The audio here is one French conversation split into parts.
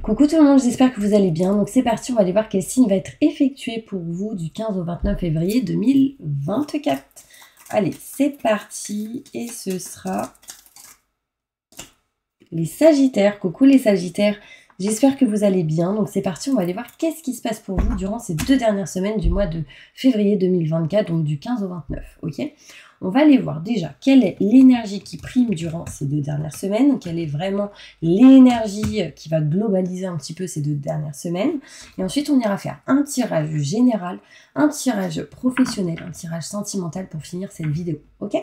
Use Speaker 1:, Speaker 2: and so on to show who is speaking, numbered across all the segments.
Speaker 1: Coucou tout le monde, j'espère que vous allez bien. Donc c'est parti, on va aller voir quel signe va être effectué pour vous du 15 au 29 février 2024. Allez, c'est parti et ce sera les Sagittaires. Coucou les Sagittaires, j'espère que vous allez bien. Donc c'est parti, on va aller voir qu'est-ce qui se passe pour vous durant ces 2 dernières semaines du mois de février 2024, donc du 15 au 29, ok? On va aller voir déjà quelle est l'énergie qui prime durant ces 2 dernières semaines, quelle est vraiment l'énergie qui va globaliser un petit peu ces 2 dernières semaines. Et ensuite, on ira faire un tirage général, un tirage professionnel, un tirage sentimental pour finir cette vidéo, ok?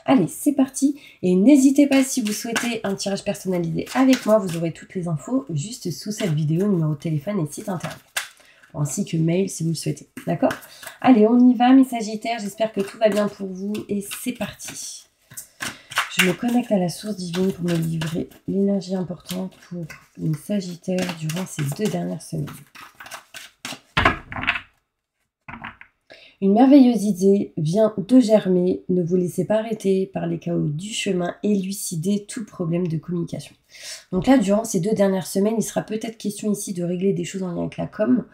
Speaker 1: Allez, c'est parti. Et n'hésitez pas, si vous souhaitez un tirage personnalisé avec moi, vous aurez toutes les infos juste sous cette vidéo, numéro de téléphone et site internet, ainsi que mail si vous le souhaitez, d'accord? Allez, on y va mes Sagittaires, j'espère que tout va bien pour vous et c'est parti. Je me connecte à la source divine pour me livrer l'énergie importante pour les Sagittaires durant ces 2 dernières semaines. Une merveilleuse idée vient de germer, ne vous laissez pas arrêter par les chaos du chemin, élucidez tout problème de communication. Donc là, durant ces 2 dernières semaines, il sera peut-être question ici de régler des choses en lien avec la com.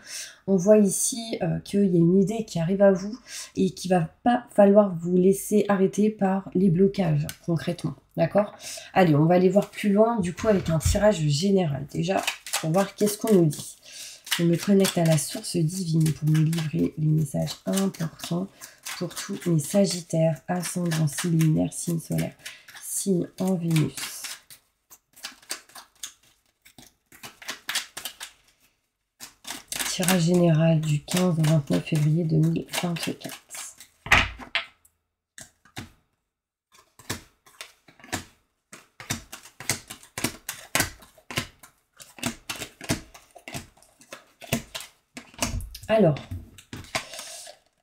Speaker 1: On voit ici qu'il y a une idée qui arrive à vous et qu'il ne va pas falloir vous laisser arrêter par les blocages, concrètement, d'accord? Allez, on va aller voir plus loin, du coup, avec un tirage général, déjà, pour voir qu'est-ce qu'on nous dit. Je me connecte à la source divine pour me livrer les messages importants pour tous mes Sagittaires, ascendant, signe lunaire, signe solaire, signe en Vénus. Tirage général du 15 au 29 février 2024. Alors,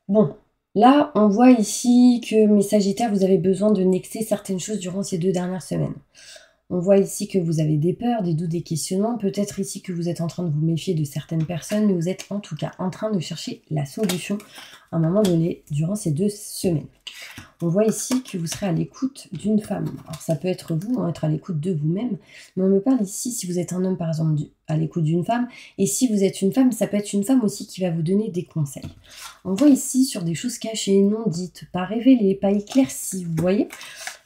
Speaker 1: bon, là, on voit ici que mes Sagittaires, vous avez besoin de nexer certaines choses durant ces 2 dernières semaines. On voit ici que vous avez des peurs, des doutes, des questionnements. Peut-être ici que vous êtes en train de vous méfier de certaines personnes, mais vous êtes en tout cas en train de chercher la solution à un moment donné durant ces 2 semaines. On voit ici que vous serez à l'écoute d'une femme. Alors ça peut être vous, être à l'écoute de vous-même, mais on me parle ici, si vous êtes un homme par exemple, à l'écoute d'une femme, et si vous êtes une femme, ça peut être une femme aussi qui va vous donner des conseils. On voit ici sur des choses cachées, non dites, pas révélées, pas éclaircies, vous voyez.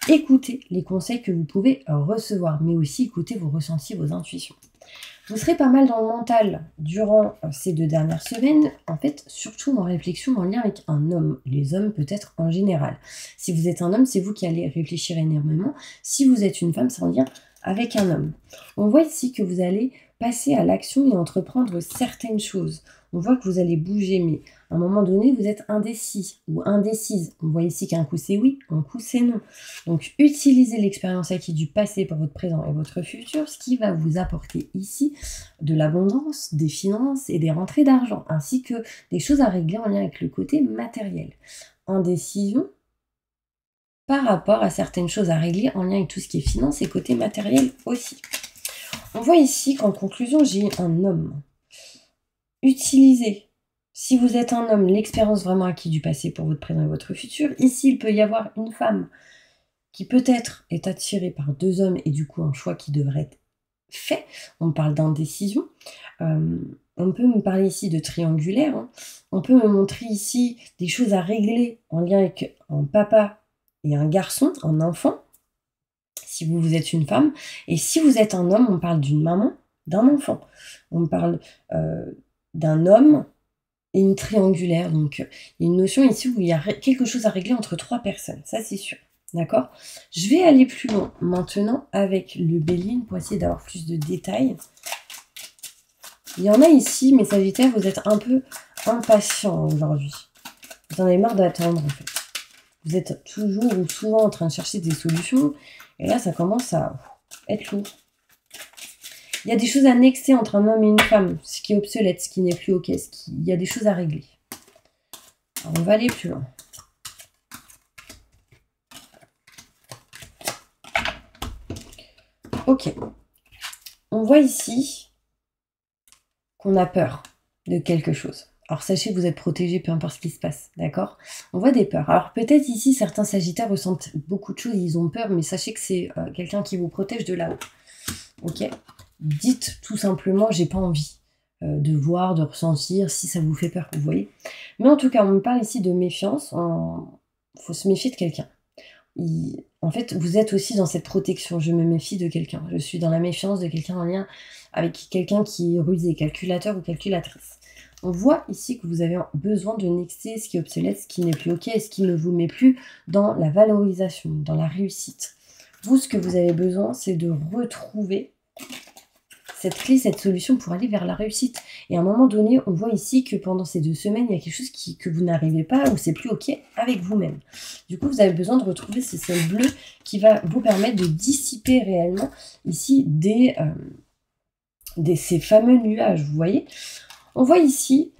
Speaker 1: Écoutez les conseils que vous pouvez recevoir, mais aussi écoutez vos ressentis, vos intuitions. Vous serez pas mal dans le mental durant ces 2 dernières semaines, en fait, surtout en réflexion en lien avec un homme. Les hommes peut-être en général. Si vous êtes un homme, c'est vous qui allez réfléchir énormément. Si vous êtes une femme, c'est en lien avec un homme. On voit ici que vous allez passer à l'action et entreprendre certaines choses. On voit que vous allez bouger, mais à un moment donné, vous êtes indécis ou indécise. On voit ici qu'un coup c'est oui, un coup c'est non. Donc, utilisez l'expérience acquise du passé pour votre présent et votre futur, ce qui va vous apporter ici de l'abondance, des finances et des rentrées d'argent, ainsi que des choses à régler en lien avec le côté matériel. Indécision par rapport à certaines choses à régler en lien avec tout ce qui est finance et côté matériel aussi. On voit ici qu'en conclusion, j'ai un homme. Utilisez, si vous êtes un homme, l'expérience vraiment acquise du passé pour votre présent et votre futur. Ici, il peut y avoir une femme qui peut-être est attirée par 2 hommes et du coup un choix qui devrait être fait. On parle d'indécision. On peut me parler ici de triangulaire. Hein. On peut me montrer ici des choses à régler en lien avec un papa et un garçon, un enfant, si vous êtes une femme. Et si vous êtes un homme, on parle d'une maman, d'un enfant. On parle d'un homme et une triangulaire. Donc, il y a une notion ici où il y a quelque chose à régler entre 3 personnes. Ça, c'est sûr. D'accord? Je vais aller plus loin maintenant avec le Béline pour essayer d'avoir plus de détails. Il y en a ici, mes Sagittaires, vous êtes un peu impatients aujourd'hui. Vous en avez marre d'attendre, en fait. Vous êtes toujours ou souvent en train de chercher des solutions. Et là, ça commence à être lourd. Il y a des choses à annexer entre un homme et une femme, ce qui est obsolète, ce qui n'est plus OK. Il y a des choses à régler. Alors, on va aller plus loin. Ok. On voit ici qu'on a peur de quelque chose. Alors, sachez que vous êtes protégé, peu importe ce qui se passe, d'accord? On voit des peurs. Alors, peut-être ici, certains Sagittaires ressentent beaucoup de choses, ils ont peur, mais sachez que c'est quelqu'un qui vous protège de là-haut. Ok? dites tout simplement, j'ai pas envie de voir, de ressentir, si ça vous fait peur, vous voyez. Mais en tout cas, on me parle ici de méfiance. Il faut se méfier de quelqu'un. En fait, vous êtes aussi dans cette protection. Je me méfie de quelqu'un. Je suis dans la méfiance de quelqu'un en lien avec quelqu'un qui est rusé, calculateur ou calculatrice. On voit ici que vous avez besoin de nexter ce qui est obsolète, ce qui n'est plus OK, et ce qui ne vous met plus dans la valorisation, dans la réussite. Vous, ce que vous avez besoin, c'est de retrouver cette clé, cette solution pour aller vers la réussite. Et à un moment donné, on voit ici que pendant ces 2 semaines, il y a quelque chose que vous n'arrivez pas ou c'est plus OK avec vous-même. Du coup, vous avez besoin de retrouver ce ciel bleu qui va vous permettre de dissiper réellement ici ces fameux nuages, vous voyez. On voit ici,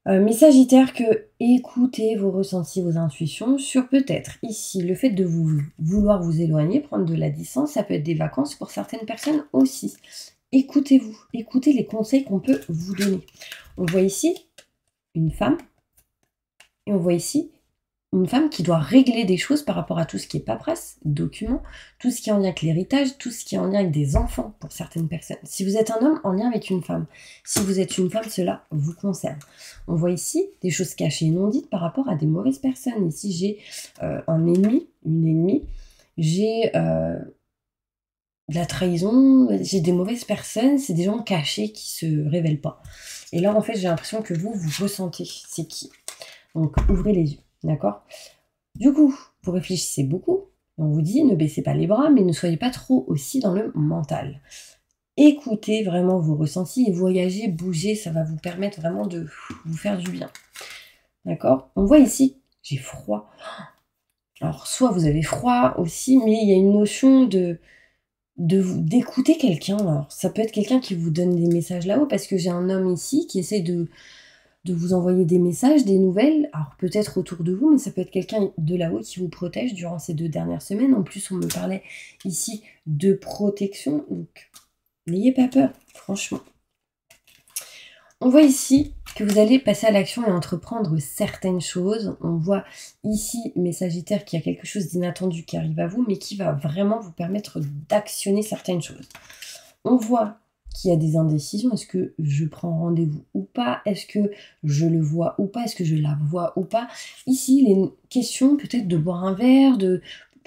Speaker 1: mes Sagittaires, que écoutez vos ressentis, vos intuitions sur peut-être ici le fait de vouloir vous éloigner, prendre de la distance, ça peut être des vacances pour certaines personnes aussi. Écoutez-vous, écoutez les conseils qu'on peut vous donner. On voit ici une femme, et on voit ici une femme qui doit régler des choses par rapport à tout ce qui est paperasse, documents, tout ce qui est en lien avec l'héritage, tout ce qui est en lien avec des enfants pour certaines personnes. Si vous êtes un homme, en lien avec une femme. Si vous êtes une femme, cela vous concerne. On voit ici des choses cachées et non dites par rapport à des mauvaises personnes. Ici, j'ai un ennemi, une ennemie, j'ai de la trahison, j'ai des mauvaises personnes, c'est des gens cachés qui se révèlent pas. Et là, en fait, j'ai l'impression que vous ressentez c'est qui. Donc, ouvrez les yeux, d'accord? Du coup, vous réfléchissez beaucoup. On vous dit, ne baissez pas les bras, mais ne soyez pas trop aussi dans le mental. Écoutez vraiment vos ressentis et voyagez, bougez, ça va vous permettre vraiment de vous faire du bien. D'accord? On voit ici, j'ai froid. Alors, soit vous avez froid aussi, mais il y a une notion d'écouter quelqu'un. Alors, ça peut être quelqu'un qui vous donne des messages là-haut, parce que j'ai un homme ici qui essaie de vous envoyer des messages, des nouvelles, alors peut-être autour de vous, mais ça peut être quelqu'un de là-haut qui vous protège durant ces 2 dernières semaines. En plus, on me parlait ici de protection, donc n'ayez pas peur, franchement. On voit ici que vous allez passer à l'action et entreprendre certaines choses. On voit ici, mes Sagittaires, qu'il y a quelque chose d'inattendu qui arrive à vous, mais qui va vraiment vous permettre d'actionner certaines choses. On voit qu'il y a des indécisions. Est-ce que je prends rendez-vous ou pas? Est-ce que je le vois ou pas? Est-ce que je la vois ou pas? Ici, il est une question peut-être de boire un verre, de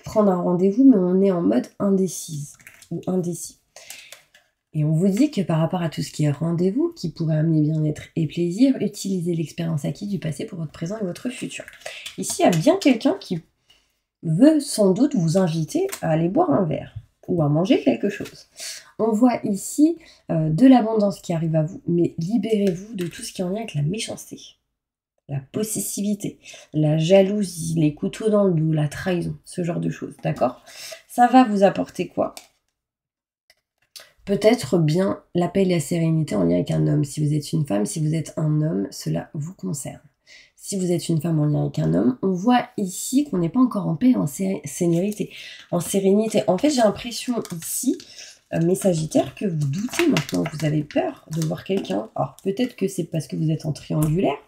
Speaker 1: prendre un rendez-vous, mais on est en mode indécise ou indécis. Et on vous dit que par rapport à tout ce qui est rendez-vous, qui pourrait amener bien-être et plaisir, utilisez l'expérience acquise du passé pour votre présent et votre futur. Ici, il y a bien quelqu'un qui veut sans doute vous inviter à aller boire un verre ou à manger quelque chose. On voit ici de l'abondance qui arrive à vous, mais libérez-vous de tout ce qui est en lien avec la méchanceté, la possessivité, la jalousie, les couteaux dans le dos, la trahison, ce genre de choses, d'accord? Ça va vous apporter quoi? Peut-être bien la paix et la sérénité en lien avec un homme. Si vous êtes une femme, si vous êtes un homme, cela vous concerne. Si vous êtes une femme en lien avec un homme, on voit ici qu'on n'est pas encore en paix, en sérénité. En sérénité. En fait, j'ai l'impression ici, mes Sagittaires, que vous doutez maintenant, vous avez peur de voir quelqu'un. Alors, peut-être que c'est parce que vous êtes en triangulaire,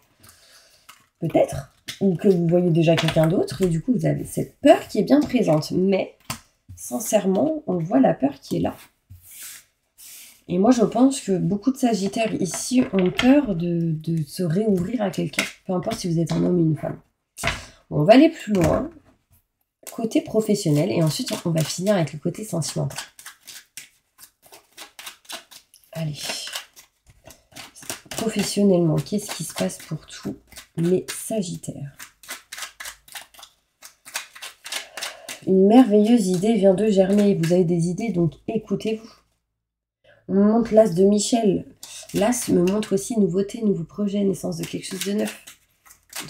Speaker 1: peut-être, ou que vous voyez déjà quelqu'un d'autre, et du coup, vous avez cette peur qui est bien présente. Mais, sincèrement, on voit la peur qui est là. Et moi, je pense que beaucoup de Sagittaires ici ont peur de se réouvrir à quelqu'un, peu importe si vous êtes un homme ou une femme. Bon, on va aller plus loin, côté professionnel, et ensuite on va finir avec le côté sentimental. Allez. Professionnellement, qu'est-ce qui se passe pour tous les Sagittaires? Une merveilleuse idée vient de germer. Vous avez des idées, donc écoutez-vous. On me montre l'as de Michel. L'as me montre aussi nouveauté, nouveau projet, naissance de quelque chose de neuf.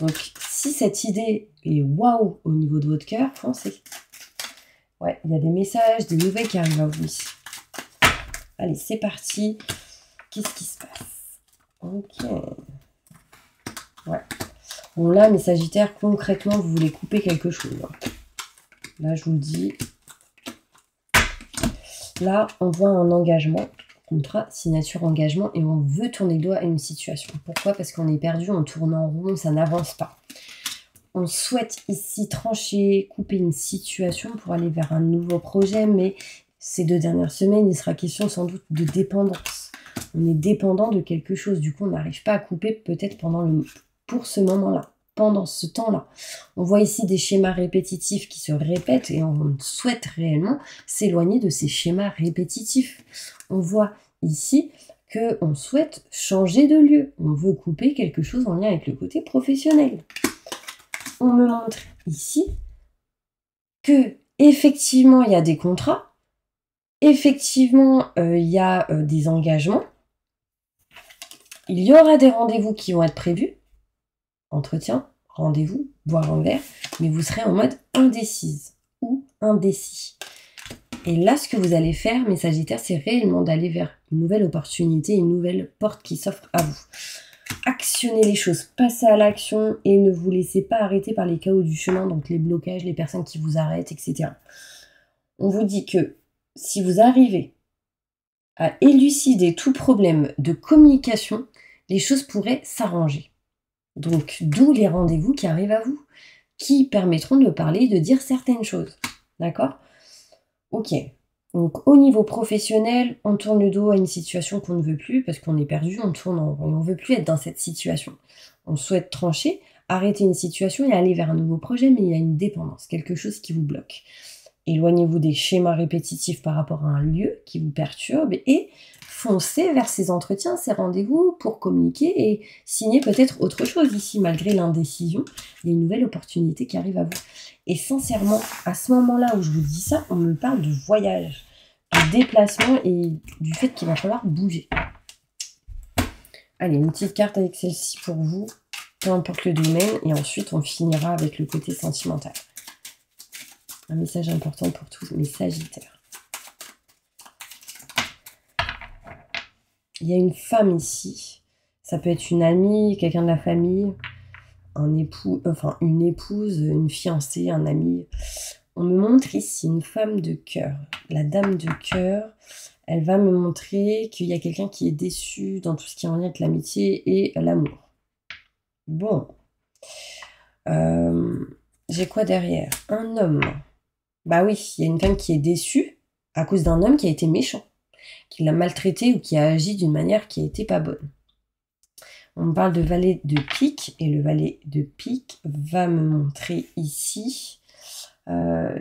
Speaker 1: Donc, si cette idée est waouh au niveau de votre cœur, foncez. Ouais, il y a des messages, des nouvelles qui arrivent à vous ici. Allez, c'est parti. Qu'est-ce qui se passe? Ok. Ouais. Bon, là, mes Sagittaires, concrètement, vous voulez couper quelque chose. Là, je vous le dis. Là, on voit un engagement. Contrat, signature, engagement, et on veut tourner le doigt à une situation. Pourquoi? Parce qu'on est perdu, on tourne en rond, ça n'avance pas. On souhaite ici trancher, couper une situation pour aller vers un nouveau projet, mais ces 2 dernières semaines, il sera question sans doute de dépendance. On est dépendant de quelque chose. Du coup, on n'arrive pas à couper peut-être pour ce moment-là, pendant ce temps-là. On voit ici des schémas répétitifs qui se répètent et on souhaite réellement s'éloigner de ces schémas répétitifs. On voit ici qu'on souhaite changer de lieu. On veut couper quelque chose en lien avec le côté professionnel. On me montre ici que effectivement il y a des contrats, effectivement il y a des engagements, il y aura des rendez-vous qui vont être prévus, entretien, rendez-vous, boire un verre, mais vous serez en mode indécise ou indécis. Et là, ce que vous allez faire, mes Sagittaires, c'est réellement d'aller vers une nouvelle opportunité, une nouvelle porte qui s'offre à vous. Actionnez les choses, passez à l'action et ne vous laissez pas arrêter par les chaos du chemin, donc les blocages, les personnes qui vous arrêtent, etc. On vous dit que si vous arrivez à élucider tout problème de communication, les choses pourraient s'arranger. Donc, d'où les rendez-vous qui arrivent à vous, qui permettront de parler et de dire certaines choses. D'accord ? Ok. Donc, au niveau professionnel, on tourne le dos à une situation qu'on ne veut plus parce qu'on est perdu, on tourne en rond. On ne veut plus être dans cette situation. On souhaite trancher, arrêter une situation et aller vers un nouveau projet, mais il y a une dépendance, quelque chose qui vous bloque. Éloignez-vous des schémas répétitifs par rapport à un lieu qui vous perturbe et foncez vers ces entretiens, ces rendez-vous pour communiquer et signer peut-être autre chose ici. Malgré l'indécision, il y a une nouvelle opportunité qui arrive à vous. Et sincèrement, à ce moment-là où je vous dis ça, on me parle de voyage, de déplacement et du fait qu'il va falloir bouger. Allez, une petite carte avec celle-ci pour vous, peu importe le domaine, et ensuite on finira avec le côté sentimental. Un message important pour tous mes Sagittaires. Il y a une femme ici. Ça peut être une amie, quelqu'un de la famille, un époux, enfin une épouse, une fiancée, un ami. On me montre ici une femme de cœur. La dame de cœur, elle va me montrer qu'il y a quelqu'un qui est déçu dans tout ce qui est en lien avec l'amitié et l'amour. Bon. J'ai quoi derrière? Un homme. Bah oui, il y a une femme qui est déçue à cause d'un homme qui a été méchant, qui l'a maltraité ou qui a agi d'une manière qui n'était pas bonne. On me parle de valet de pique, et le valet de pique va me montrer ici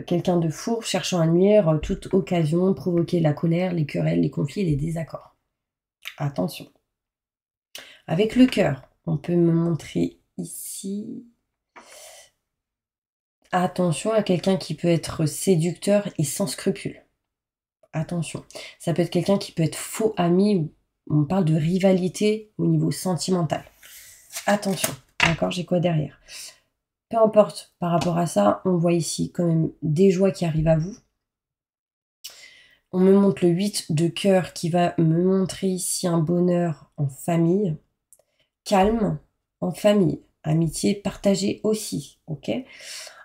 Speaker 1: quelqu'un de fourbe cherchant à nuire toute occasion, provoquer la colère, les querelles, les conflits et les désaccords. Attention. Avec le cœur, on peut me montrer ici... Attention à quelqu'un qui peut être séducteur et sans scrupules. Attention. Ça peut être quelqu'un qui peut être faux ami, ou on parle de rivalité au niveau sentimental. Attention. D'accord, j'ai quoi derrière? Peu importe par rapport à ça, on voit ici quand même des joies qui arrivent à vous. On me montre le 8 de cœur qui va me montrer ici un bonheur en famille. Calme en famille. Amitié partagée aussi. Ok ?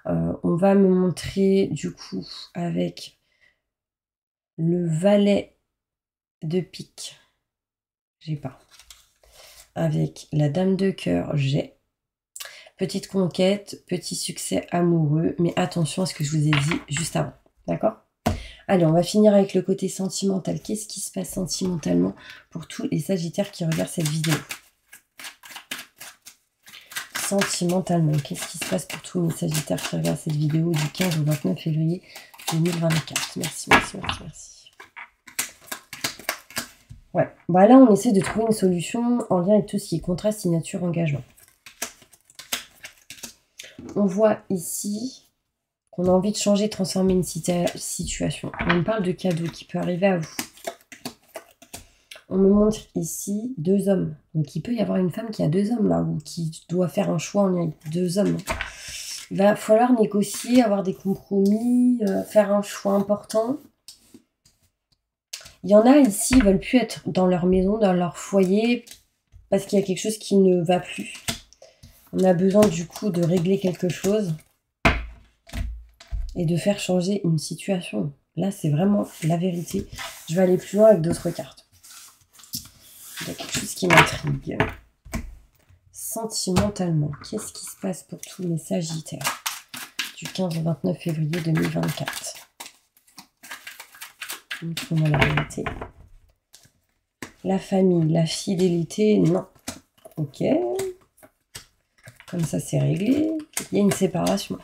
Speaker 1: On va me montrer du coup avec le valet de pique. J'ai pas. Avec la dame de cœur, j'ai. Petite conquête, petit succès amoureux, mais attention à ce que je vous ai dit juste avant. D'accord ? Allez, on va finir avec le côté sentimental. Qu'est-ce qui se passe sentimentalement pour tous les Sagittaires qui regardent cette vidéo? Sentimentalement, qu'est-ce qui se passe pour tous mes Sagittaires qui regardent cette vidéo du 15 au 29 février 2024? Merci, merci, merci, merci. Ouais, bah là on essaie de trouver une solution en lien avec tout ce qui est contrat, signature, engagement. On voit ici qu'on a envie de changer, de transformer une situation. On me parle de cadeaux qui peut arriver à vous. On me montre ici 2 hommes. Donc il peut y avoir une femme qui a 2 hommes là, ou qui doit faire un choix en lien avec 2 hommes. Il va falloir négocier, avoir des compromis, faire un choix important. Il y en a ici, ils ne veulent plus être dans leur maison, dans leur foyer, parce qu'il y a quelque chose qui ne va plus. On a besoin du coup de régler quelque chose et de faire changer une situation. Là, c'est vraiment la vérité. Je vais aller plus loin avec d'autres cartes. Il y a quelque chose qui m'intrigue. Sentimentalement, qu'est-ce qui se passe pour tous les Sagittaires du 15 au 29 février 2024? Montre-moi la vérité. La famille, la fidélité, non. Ok. Comme ça, c'est réglé. Il y a une séparation.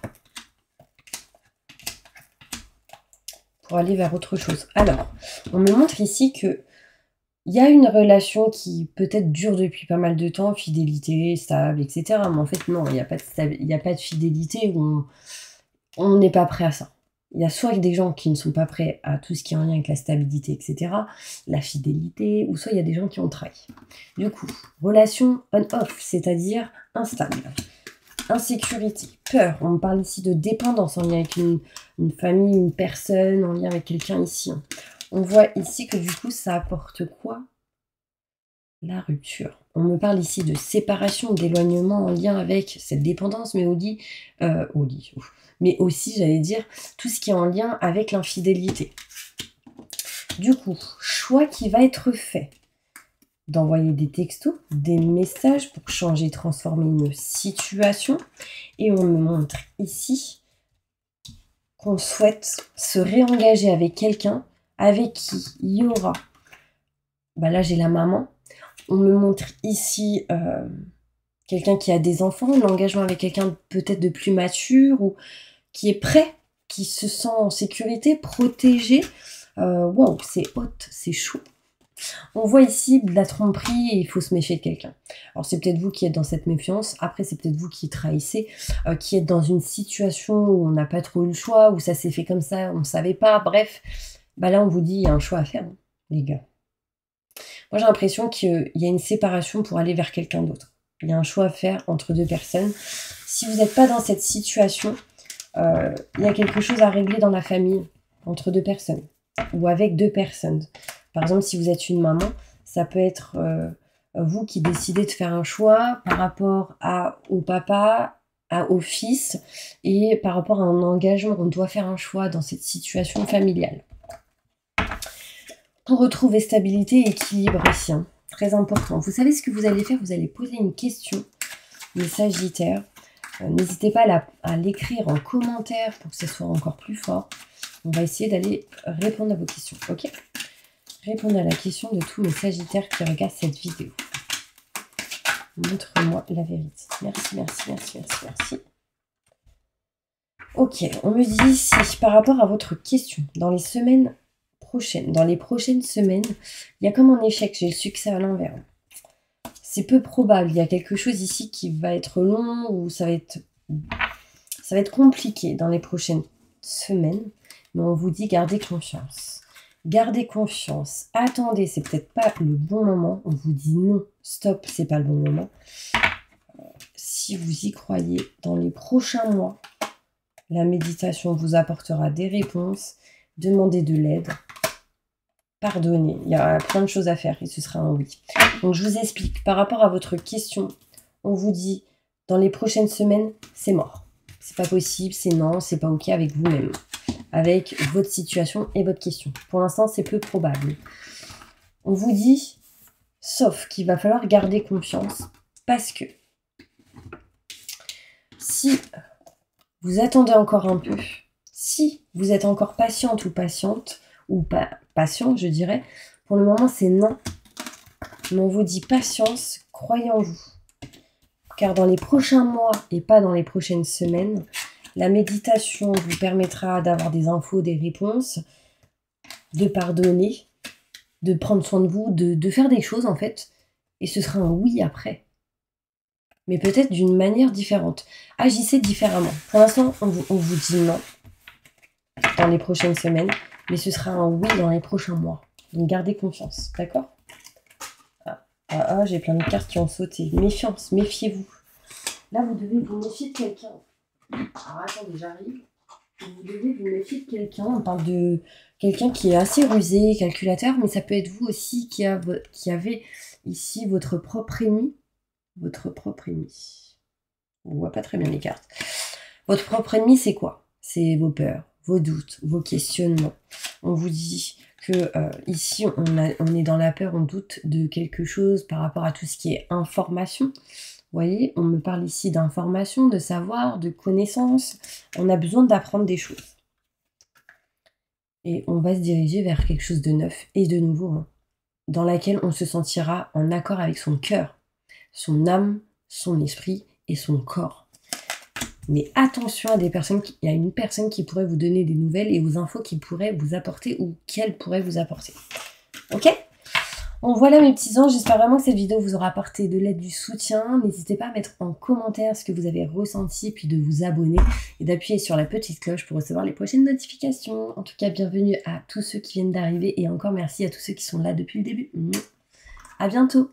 Speaker 1: Pour aller vers autre chose. Alors, on me montre ici que il y a une relation qui peut-être dure depuis pas mal de temps, fidélité, stable, etc. Mais en fait, non, il n'y a pas de fidélité où on n'est pas prêt à ça. Il y a soit des gens qui ne sont pas prêts à tout ce qui est en lien avec la stabilité, etc., la fidélité, ou soit il y a des gens qui ont trahi. Du coup, relation on-off, c'est-à-dire instable. Insécurité, peur, on me parle ici de dépendance en lien avec une famille, une personne, en lien avec quelqu'un ici. On voit ici que du coup, ça apporte quoi? La rupture. On me parle ici de séparation, d'éloignement en lien avec cette dépendance, mais mais aussi, j'allais dire, tout ce qui est en lien avec l'infidélité. Du coup, choix qui va être fait d'envoyer des textos, des messages pour changer, transformer une situation. Et on me montre ici qu'on souhaite se réengager avec quelqu'un avec qui il y aura, là j'ai la maman, on me montre ici quelqu'un qui a des enfants, l'engagement avec quelqu'un peut-être de plus mature ou qui est prêt, qui se sent en sécurité, protégé. Waouh, c'est hot, c'est chaud. On voit ici de la tromperie et il faut se méfier de quelqu'un. Alors c'est peut-être vous qui êtes dans cette méfiance, après c'est peut-être vous qui trahissez, qui êtes dans une situation où on n'a pas trop eu le choix, où ça s'est fait comme ça, on ne savait pas, bref. Là on vous dit il y a un choix à faire, hein, les gars. Moi j'ai l'impression qu'il y a une séparation pour aller vers quelqu'un d'autre. Il y a un choix à faire entre deux personnes. Si vous n'êtes pas dans cette situation, il y a quelque chose à régler dans la famille entre deux personnes ou avec deux personnes. Par exemple, si vous êtes une maman, ça peut être vous qui décidez de faire un choix par rapport au papa, au fils, et par rapport à un engagement. On doit faire un choix dans cette situation familiale. Pour retrouver stabilité et équilibre ici, hein, très important. Vous savez ce que vous allez faire? Vous allez poser une question, les Sagittaires. N'hésitez pas à l'écrire en commentaire pour que ce soit encore plus fort. On va essayer d'aller répondre à vos questions, ok? Répondre à la question de tous mes Sagittaires qui regardent cette vidéo. Montre-moi la vérité. Merci, merci, merci, merci, merci. Ok, on me dit ici, par rapport à votre question, dans les semaines prochaines, dans les prochaines semaines, il y a comme un échec, j'ai le succès à l'envers. C'est peu probable, il y a quelque chose ici qui va être long ou ça va être compliqué dans les prochaines semaines, mais on vous dit gardez confiance. Gardez confiance. Attendez, c'est peut-être pas le bon moment. On vous dit non, stop, c'est pas le bon moment. Si vous y croyez, dans les prochains mois, la méditation vous apportera des réponses. Demandez de l'aide. Pardonnez. Il y a plein de choses à faire et ce sera un oui. Donc je vous explique. Par rapport à votre question, on vous dit dans les prochaines semaines, c'est mort. C'est pas possible, c'est non, c'est pas ok avec vous-même, avec votre situation et votre question. Pour l'instant, c'est peu probable. On vous dit, sauf qu'il va falloir garder confiance, parce que si vous attendez encore un peu, si vous êtes encore patiente ou patiente, ou pas patient, je dirais, pour le moment, c'est non. Mais on vous dit patience, croyez en vous. Car dans les prochains mois et pas dans les prochaines semaines, la méditation vous permettra d'avoir des infos, des réponses, de pardonner, de prendre soin de vous, de faire des choses en fait. Et ce sera un oui après. Mais peut-être d'une manière différente. Agissez différemment. Pour l'instant, on vous dit non dans les prochaines semaines. Mais ce sera un oui dans les prochains mois. Donc gardez confiance. D'accord ? J'ai plein de cartes qui ont sauté. Méfiance, méfiez-vous. Là, vous devez vous méfier de quelqu'un. Alors attendez, j'arrive. Vous devez vous méfier de quelqu'un. On parle de quelqu'un qui est assez rusé, calculateur, mais ça peut être vous aussi qui avez ici votre propre ennemi. Votre propre ennemi. On ne voit pas très bien les cartes. Votre propre ennemi, c'est quoi? C'est vos peurs, vos doutes, vos questionnements. On vous dit que ici, on est dans la peur, on doute de quelque chose par rapport à tout ce qui est information. Vous voyez, on me parle ici d'information, de savoir, de connaissances. On a besoin d'apprendre des choses. Et on va se diriger vers quelque chose de neuf et de nouveau, hein, dans laquelle on se sentira en accord avec son cœur, son âme, son esprit et son corps. Mais attention à il y a une personne qui pourrait vous donner des nouvelles et aux infos qu'il pourrait vous apporter ou qu'elle pourrait vous apporter. Ok ? Bon, voilà mes petits anges, j'espère vraiment que cette vidéo vous aura apporté de l'aide, du soutien. N'hésitez pas à mettre en commentaire ce que vous avez ressenti, puis de vous abonner et d'appuyer sur la petite cloche pour recevoir les prochaines notifications. En tout cas, bienvenue à tous ceux qui viennent d'arriver et encore merci à tous ceux qui sont là depuis le début. À bientôt!